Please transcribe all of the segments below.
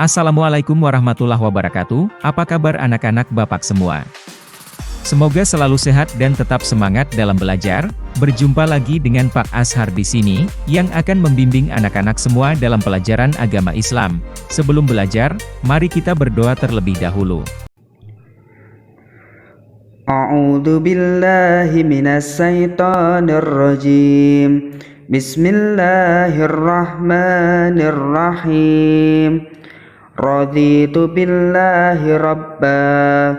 Assalamualaikum warahmatullahi wabarakatuh, apa kabar anak-anak Bapak semua? Semoga selalu sehat dan tetap semangat dalam belajar. Berjumpa lagi dengan Pak Ashar di sini, yang akan membimbing anak-anak semua dalam pelajaran agama Islam. Sebelum belajar, mari kita berdoa terlebih dahulu. A'udzu billahi minas syaitonir rajim. Bismillahirrahmanirrahim. Raditu billahi rabba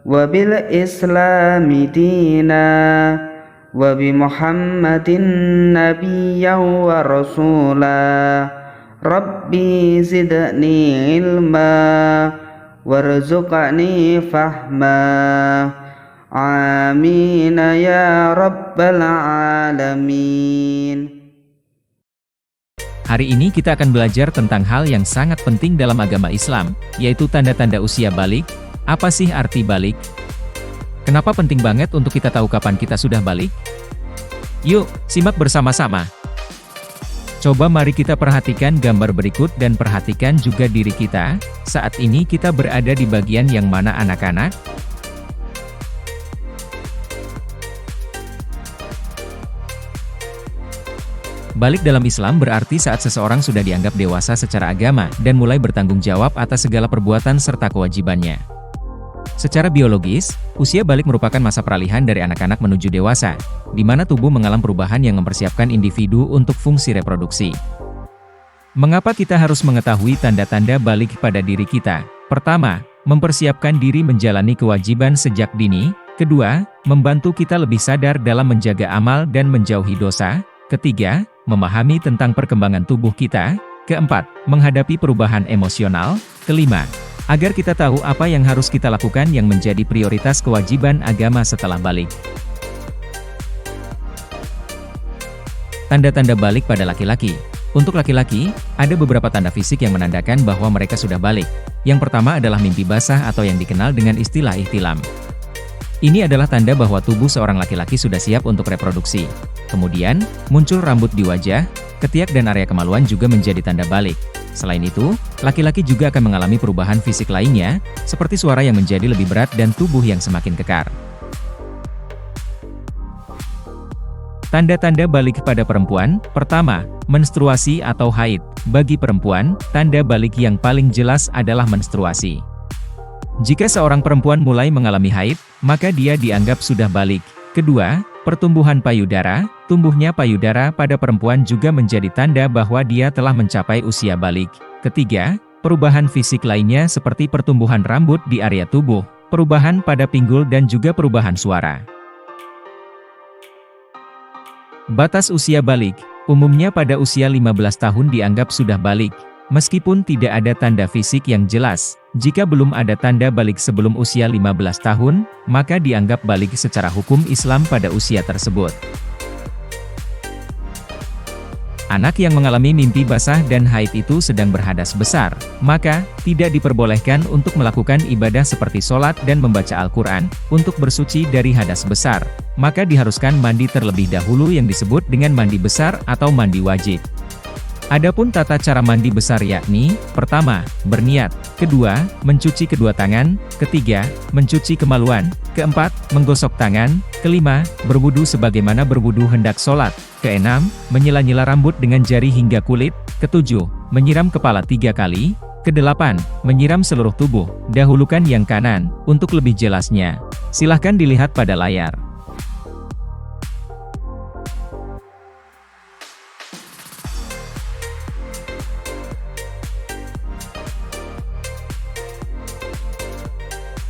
wa bil islami dina wa bi muhammadin nabiyyan wa rasula. Rabbi zidni ilma warzuqni fahma. Amin ya rabbal alamin. Hari ini kita akan belajar tentang hal yang sangat penting dalam agama Islam, yaitu tanda-tanda usia balik. Apa sih arti balik? Kenapa penting banget untuk kita tahu kapan kita sudah balik? Yuk, simak bersama-sama. Coba mari kita perhatikan gambar berikut dan perhatikan juga diri kita. Saat ini kita berada di bagian yang mana anak-anak? Balik dalam Islam berarti saat seseorang sudah dianggap dewasa secara agama, dan mulai bertanggung jawab atas segala perbuatan serta kewajibannya. Secara biologis, usia balik merupakan masa peralihan dari anak-anak menuju dewasa, di mana tubuh mengalami perubahan yang mempersiapkan individu untuk fungsi reproduksi. Mengapa kita harus mengetahui tanda-tanda balik pada diri kita? Pertama, mempersiapkan diri menjalani kewajiban sejak dini. Kedua, membantu kita lebih sadar dalam menjaga amal dan menjauhi dosa. Ketiga, memahami tentang perkembangan tubuh kita. Keempat, menghadapi perubahan emosional. Kelima, agar kita tahu apa yang harus kita lakukan yang menjadi prioritas kewajiban agama setelah balik. Tanda-tanda balik pada laki-laki. Untuk laki-laki, ada beberapa tanda fisik yang menandakan bahwa mereka sudah balik. Yang pertama adalah mimpi basah atau yang dikenal dengan istilah ihtilam. Ini adalah tanda bahwa tubuh seorang laki-laki sudah siap untuk reproduksi. Kemudian, muncul rambut di wajah, ketiak dan area kemaluan juga menjadi tanda balik. Selain itu, laki-laki juga akan mengalami perubahan fisik lainnya, seperti suara yang menjadi lebih berat dan tubuh yang semakin kekar. Tanda-tanda balik pada perempuan. Pertama, menstruasi atau haid. Bagi perempuan, tanda balik yang paling jelas adalah menstruasi. Jika seorang perempuan mulai mengalami haid, maka dia dianggap sudah balik. Kedua, pertumbuhan payudara. Tumbuhnya payudara pada perempuan juga menjadi tanda bahwa dia telah mencapai usia balik. Ketiga, perubahan fisik lainnya seperti pertumbuhan rambut di area tubuh, perubahan pada pinggul dan juga perubahan suara. Batas usia balik. Umumnya pada usia 15 tahun dianggap sudah balik. Meskipun tidak ada tanda fisik yang jelas, jika belum ada tanda balik sebelum usia 15 tahun, maka dianggap balik secara hukum Islam pada usia tersebut. Anak yang mengalami mimpi basah dan haid itu sedang berhadas besar, maka tidak diperbolehkan untuk melakukan ibadah seperti sholat dan membaca Al-Quran. Untuk bersuci dari hadas besar, maka diharuskan mandi terlebih dahulu yang disebut dengan mandi besar atau mandi wajib. Adapun tata cara mandi besar yakni, pertama, berniat, kedua, mencuci kedua tangan, ketiga, mencuci kemaluan, keempat, menggosok tangan, kelima, berwudu sebagaimana berwudu hendak sholat, keenam, menyela-nyela rambut dengan jari hingga kulit, ketujuh, menyiram kepala 3 kali, kedelapan, menyiram seluruh tubuh, dahulukan yang kanan. Untuk lebih jelasnya, silahkan dilihat pada layar.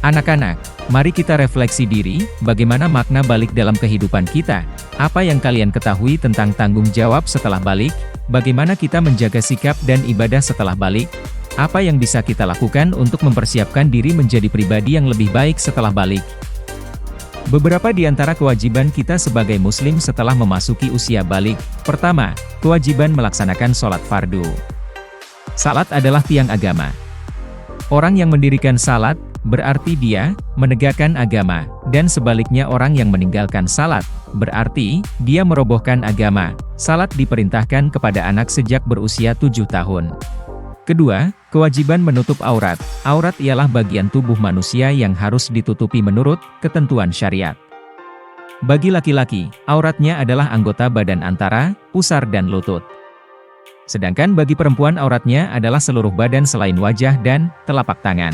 Anak-anak, mari kita refleksi diri, bagaimana makna balik dalam kehidupan kita? Apa yang kalian ketahui tentang tanggung jawab setelah balik? Bagaimana kita menjaga sikap dan ibadah setelah balik? Apa yang bisa kita lakukan untuk mempersiapkan diri menjadi pribadi yang lebih baik setelah balik? Beberapa di antara kewajiban kita sebagai muslim setelah memasuki usia balik. Pertama, kewajiban melaksanakan sholat fardu. Salat adalah tiang agama. Orang yang mendirikan salat, berarti dia menegakkan agama, dan sebaliknya orang yang meninggalkan salat, berarti dia merobohkan agama. Salat diperintahkan kepada anak sejak berusia 7 tahun. Kedua, kewajiban menutup aurat. Aurat ialah bagian tubuh manusia yang harus ditutupi menurut ketentuan syariat. Bagi laki-laki, auratnya adalah anggota badan antara pusar dan lutut. Sedangkan bagi perempuan auratnya adalah seluruh badan selain wajah dan telapak tangan.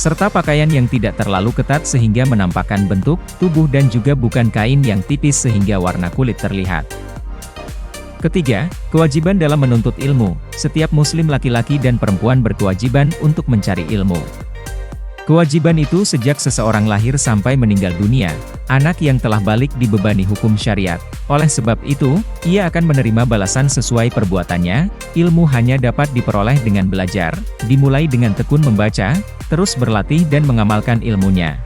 Serta pakaian yang tidak terlalu ketat sehingga menampakkan bentuk tubuh dan juga bukan kain yang tipis sehingga warna kulit terlihat. Ketiga, kewajiban dalam menuntut ilmu. Setiap muslim laki-laki dan perempuan berkewajiban untuk mencari ilmu. Kewajiban itu sejak seseorang lahir sampai meninggal dunia. Anak yang telah balik dibebani hukum syariat. Oleh sebab itu, ia akan menerima balasan sesuai perbuatannya. Ilmu hanya dapat diperoleh dengan belajar, dimulai dengan tekun membaca, terus berlatih dan mengamalkan ilmunya.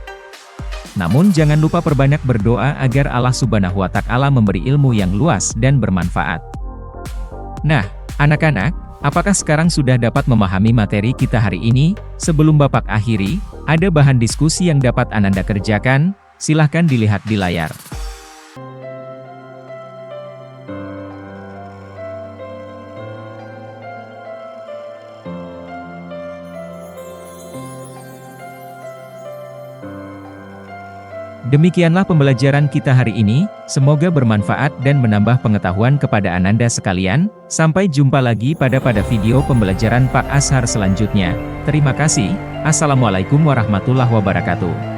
Namun jangan lupa perbanyak berdoa agar Allah Subhanahu wa Ta'ala memberi ilmu yang luas dan bermanfaat. Nah, anak-anak, apakah sekarang sudah dapat memahami materi kita hari ini? Sebelum Bapak akhiri, ada bahan diskusi yang dapat Ananda kerjakan, silahkan dilihat di layar. Demikianlah pembelajaran kita hari ini, semoga bermanfaat dan menambah pengetahuan kepada Ananda sekalian. Sampai jumpa lagi pada video pembelajaran Pak Ashar selanjutnya. Terima kasih. Assalamualaikum warahmatullahi wabarakatuh.